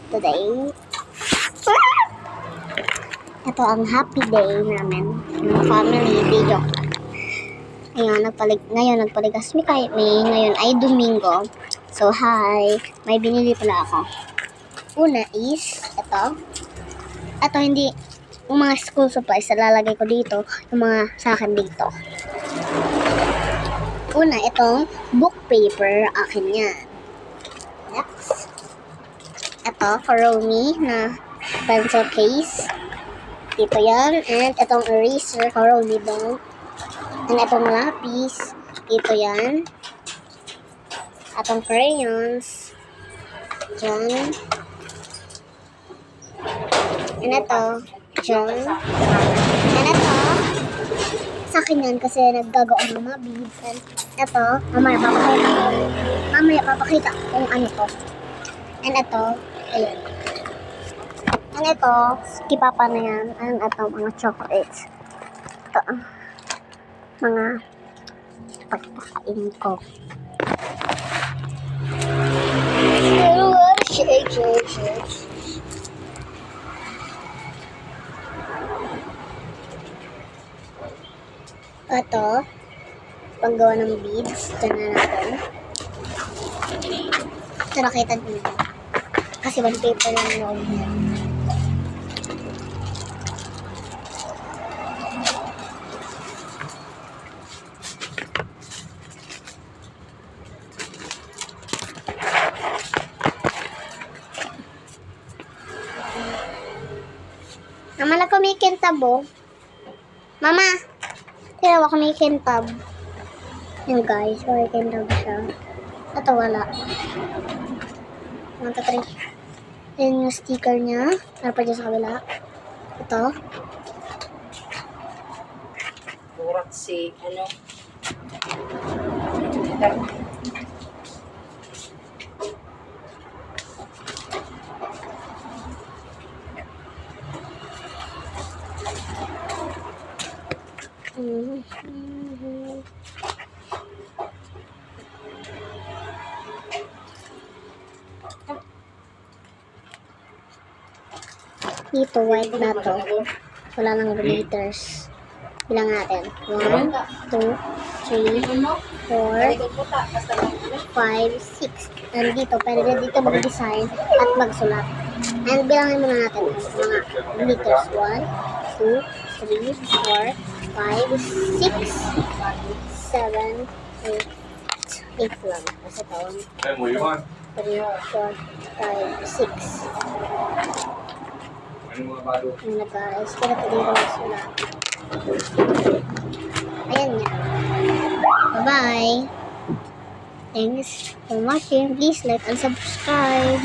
today. Ito ang happy day namin ng family video. Ngayon nagpaligas mi kay May. Ngayon ay Domingo. So hi, may binili pala ako. Una is ito. Ito hindi yung mga school supplies, lalagay ko dito, yung mga sa akin dito. Una, itong book paper, akin yan. Next, ito, Kuromi na pencil case. Dito yan. And itong eraser, Kuromi din. And itong lapis, dito yan. Itong crayons, dyan. And ito, dyan. And ito, sa akin yan kasi naggagawa ng mga beads. And ito, mamaya papakita kung ano to. And ito, ayun. And ito, kipapa na yan. And ito, mga chocolates. Ito, mga pagkakain ko. Shake. Ito, paggawa ng beads. Ito na natin. Ito nakita dito. Kasi one paper lang yung loob niya. Mama na kumikintab oh. Mama! Kaya ako kumikintab. Yan guys, kumikintab siya. Ito wala. 1, 2, 3. Yan yung sticker niya. Ano pa dyan sa kabila? Ito. Kurat si, ano? Dito, white na to. Wala nang glitters. Bilang natin. 1, 2, 3, 4, 5, 6. And dito, pwede dito mag-design at magsulat. And bilangin muna natin mga glitters. 1, 2, 3, 4, 5, 6, 7, 8. 8 lang. Kasi ito. 3, 4, 5, 6. Ayan na guys. Kaya ito dito magsulat. Ayan nga. Bye-bye. Thanks for watching. Please like and subscribe.